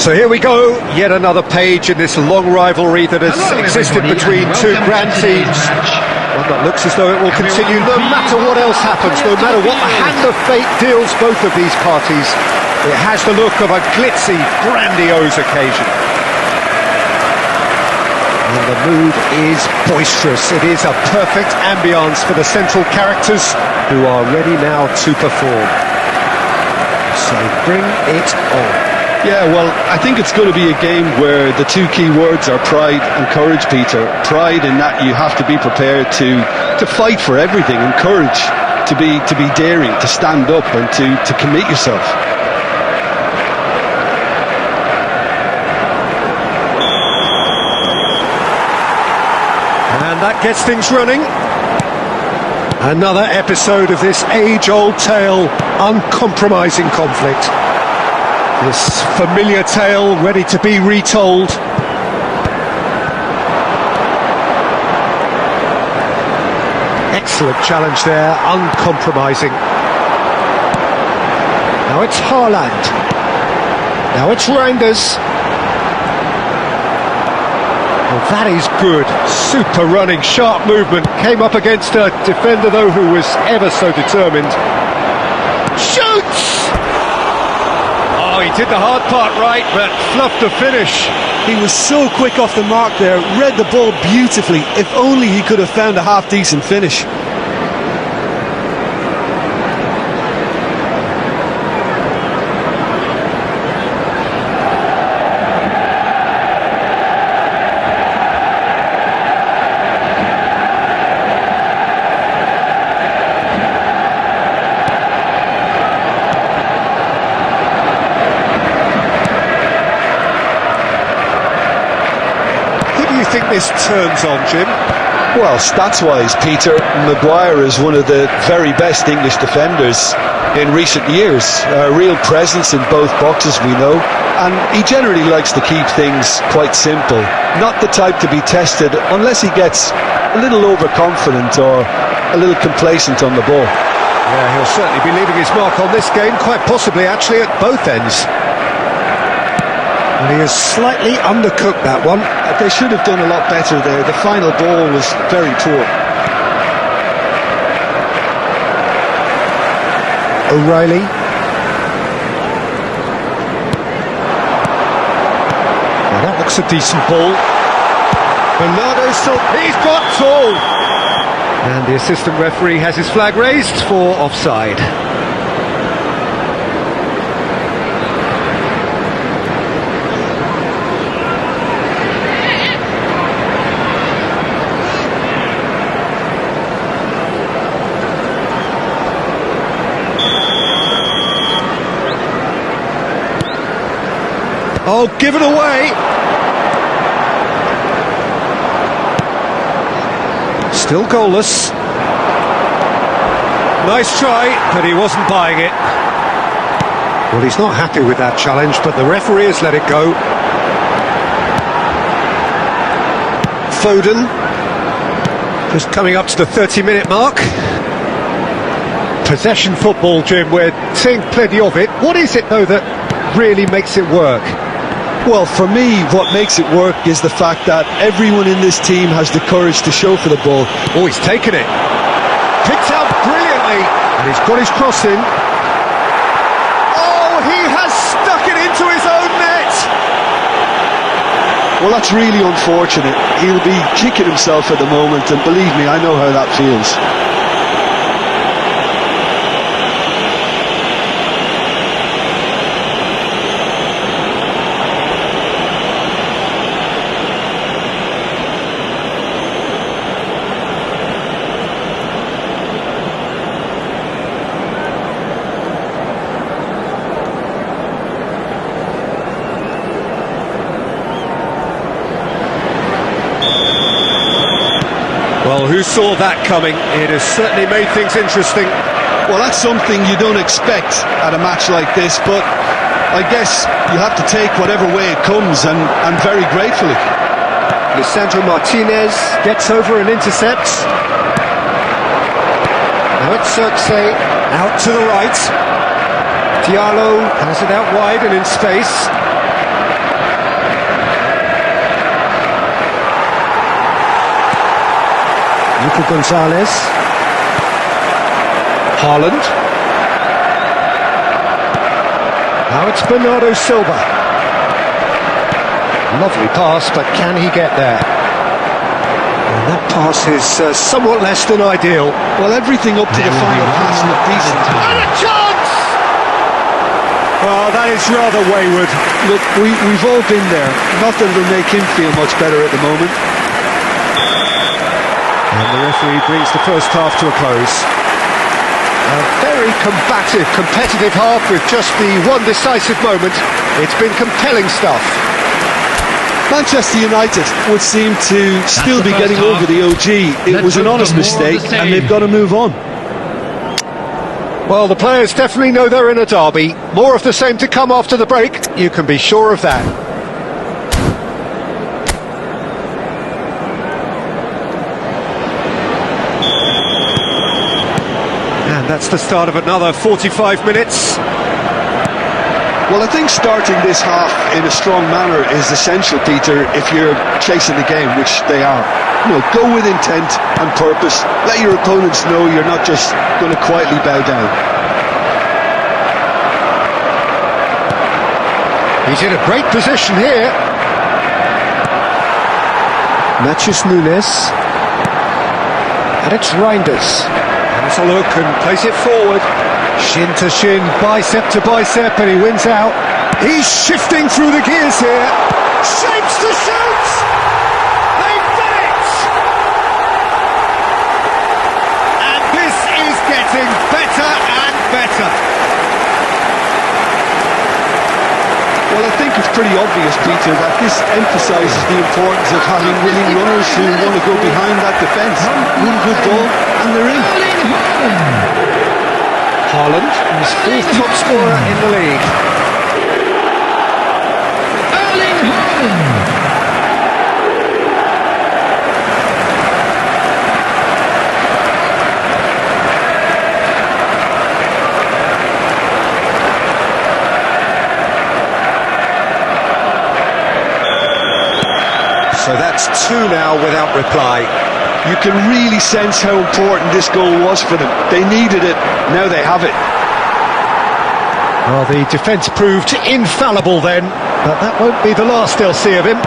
So here we go, yet another page in this long rivalry that has existed between two grand teams. One that looks as though it will continue no matter what else happens, no matter what the hand of fate deals both of these parties. It has the look of a glitzy, grandiose occasion. And the mood is boisterous. It is a perfect ambience for the central characters who are ready now to perform. So bring it on. Yeah, well, I think it's going to be a game where the two key words are pride and courage, Peter. Pride in that you have to be prepared to fight for everything, and courage to be daring, to stand up and to commit yourself. And that gets things running. Another episode of this age-old tale, uncompromising conflict. This familiar tale ready to be retold. Excellent challenge there, uncompromising. Now it's Haaland. Now it's Reinders. Well, that is good. Super running, sharp movement. Came up against a defender, though, who was ever so determined. Shoots! Oh, he did the hard part right, but fluffed the finish. He was so quick off the mark there, read the ball beautifully. If only he could have found a half-decent finish. Do you think this turns on, Jim? Well, stats-wise, Peter, Maguire is one of the very best English defenders in recent years. A real presence in both boxes, we know, and he generally likes to keep things quite simple. Not the type to be tested unless he gets a little overconfident or a little complacent on the ball. Yeah, he'll certainly be leaving his mark on this game, quite possibly actually at both ends. And he has slightly undercooked that one. They should have done a lot better there. The final ball was very poor. O'Reilly. Well, that looks a decent ball. Bernardo still, he's got full. And the assistant referee has his flag raised for offside. Oh, give it away! Still goalless. Nice try, but he wasn't buying it. Well, he's not happy with that challenge, but the referee has let it go. Foden. Just coming up to the 30-minute mark. Possession football, Jim, we're seeing plenty of it. What is it, though, that really makes it work? Well, for me, what makes it work is the fact that everyone in this team has the courage to show for the ball. Oh, he's taken it. Picked out brilliantly. And he's got his cross in. Oh, he has stuck it into his own net. Well, that's really unfortunate. He'll be kicking himself at the moment, and believe me, I know how that feels. Well, who saw that coming? It has certainly made things interesting. Well, that's something you don't expect at a match like this, but I guess you have to take whatever way it comes, and very gratefully. Lisandro Martinez gets over and intercepts. Now it's Xerxes, out to the right. Diallo has it out wide and in space. Nico Gonzalez. Haaland. Now it's Bernardo Silva. Lovely pass, but can he get there? And that pass is somewhat less than ideal. Well, everything up to the final pass looked decent. And a chance! Oh, that is rather wayward. Look, we've all been there. Nothing will make him feel much better at the moment. And the referee brings the first half to a close. A very combative, competitive half with just the one decisive moment. It's been compelling stuff. Manchester United would seem to still be getting over the OG. It was an honest mistake and they've got to move on. Well, the players definitely know they're in a derby. More of the same to come after the break, you can be sure of that. And that's the start of another 45 minutes. Well, I think starting this half in a strong manner is essential, Peter, if you're chasing the game, which they are. You know, go with intent and purpose. Let your opponents know you're not just going to quietly bow down. He's in a great position here. Matches Nunes. And it's Reinders. Has a look and plays it forward. Shin to shin, bicep to bicep, and he wins out. He's shifting through the gears here. Shapes to shoot! They've done it! And this is getting better and better. Well, I think it's pretty obvious, Peter, that this emphasises the importance of having willing runners who want to go behind that defence. One good ball, and they're in. Haaland, his fourth top scorer in the league. So that's two now without reply. You can really sense how important this goal was for them. They needed it, now they have it. Well, the defence proved infallible then, but that won't be the last they'll see of him.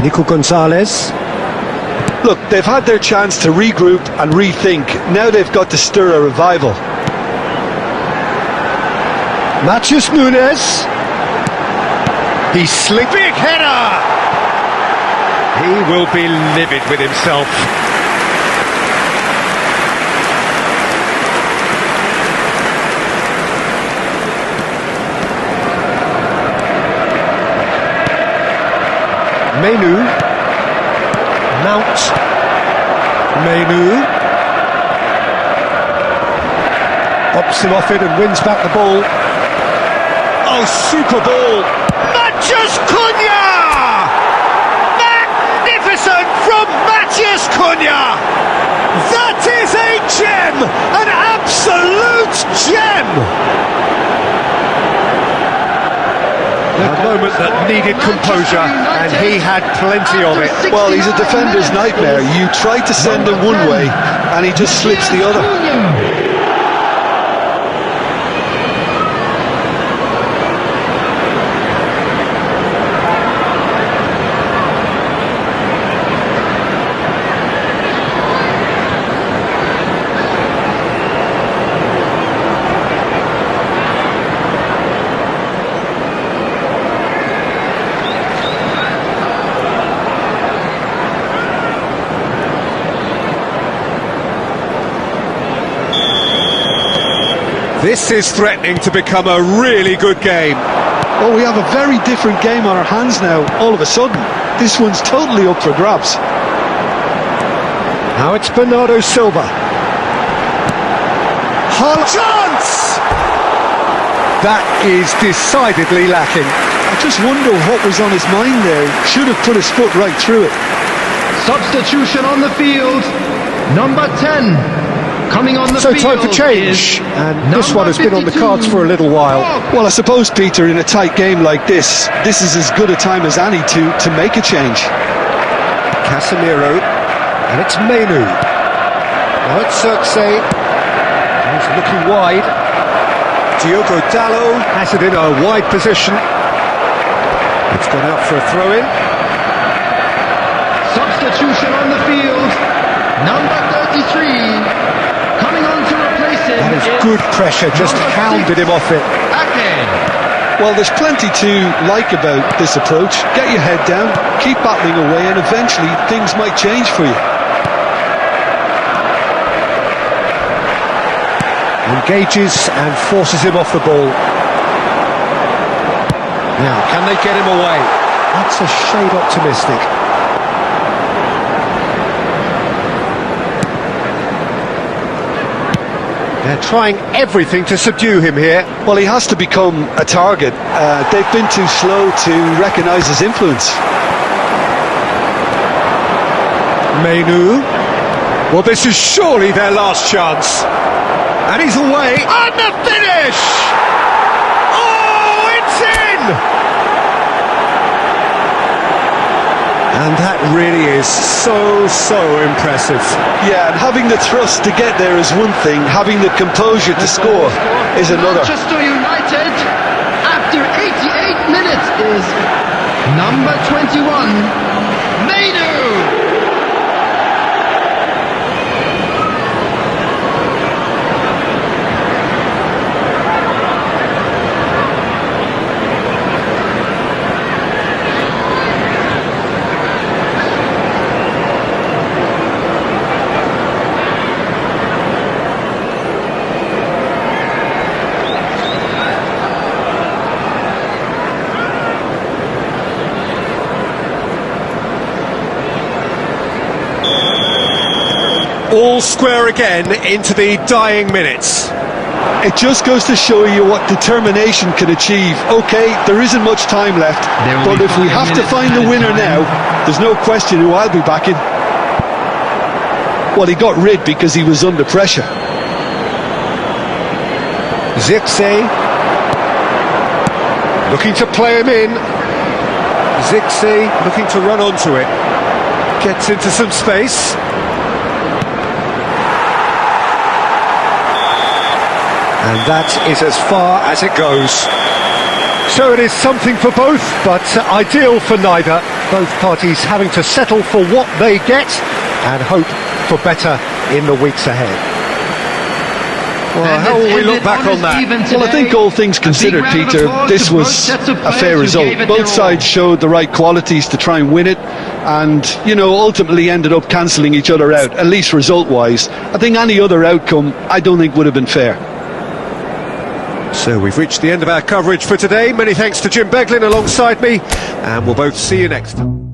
Nico Gonzalez. Look, they've had their chance to regroup and rethink. Now they've got to stir a revival. Matches Nunes. He's slick. Big header! He will be livid with himself. Menu. Mount. Menu. Pops him off it and wins back the ball. Oh, super ball! Matches Cunha! Magnificent from Matches Cunha! That is a gem! An absolute gem! A moment that needed composure, and he had plenty of it. Well, he's a defender's nightmare. You try to send him one way, and he just slips the other. This is threatening to become a really good game. Oh, we have a very different game on our hands now, all of a sudden. This one's totally up for grabs. Now it's Bernardo Silva. Chance! That is decidedly lacking. I just wonder what was on his mind there. Should have put his foot right through it. Substitution on the field, number 10. Coming on the so field time for change, and this one has been on the cards for a little while. Well, I suppose, Peter, in a tight game like this is as good a time as any to make a change. Casemiro, and it's Menu. Now it's Xerxes. He's looking wide. Diogo Dalot has it in a wide position. It's gone out for a throw-in. Substitution on the field. Number 33. Coming on to replace him. That is good pressure, just hounded him off it. Well, there's plenty to like about this approach. Get your head down, keep battling away, and eventually things might change for you. Engages and forces him off the ball. Now, can they get him away? That's a shade optimistic. They're trying everything to subdue him here. Well, he has to become a target. They've been too slow to recognise his influence. Menu. Well, this is surely their last chance. And he's away. And the finish! Oh, it's in! And that really is so impressive. Yeah, and having the thrust to get there is one thing, having the composure to score is another. Manchester United, after 88 minutes, is number 21, Menu. All square again into the dying minutes. It just goes to show you what determination can achieve. Okay, there isn't much time left, but if we have to find the winner now, there's no question who I'll be backing. Well, he got rid because he was under pressure. Xerxes looking to play him in. Xerxes looking to run onto it. Gets into some space. And that is as far as it goes. So it is something for both, but ideal for neither. Both parties having to settle for what they get and hope for better in the weeks ahead. Well, how will we look back on that? Well, I think all things considered, Peter, this was a fair result. Both sides showed the right qualities to try and win it, and, you know, ultimately ended up cancelling each other out, at least result-wise. I think any other outcome, I don't think would have been fair. So we've reached the end of our coverage for today. Many thanks to Jim Beglin alongside me, and we'll both see you next time.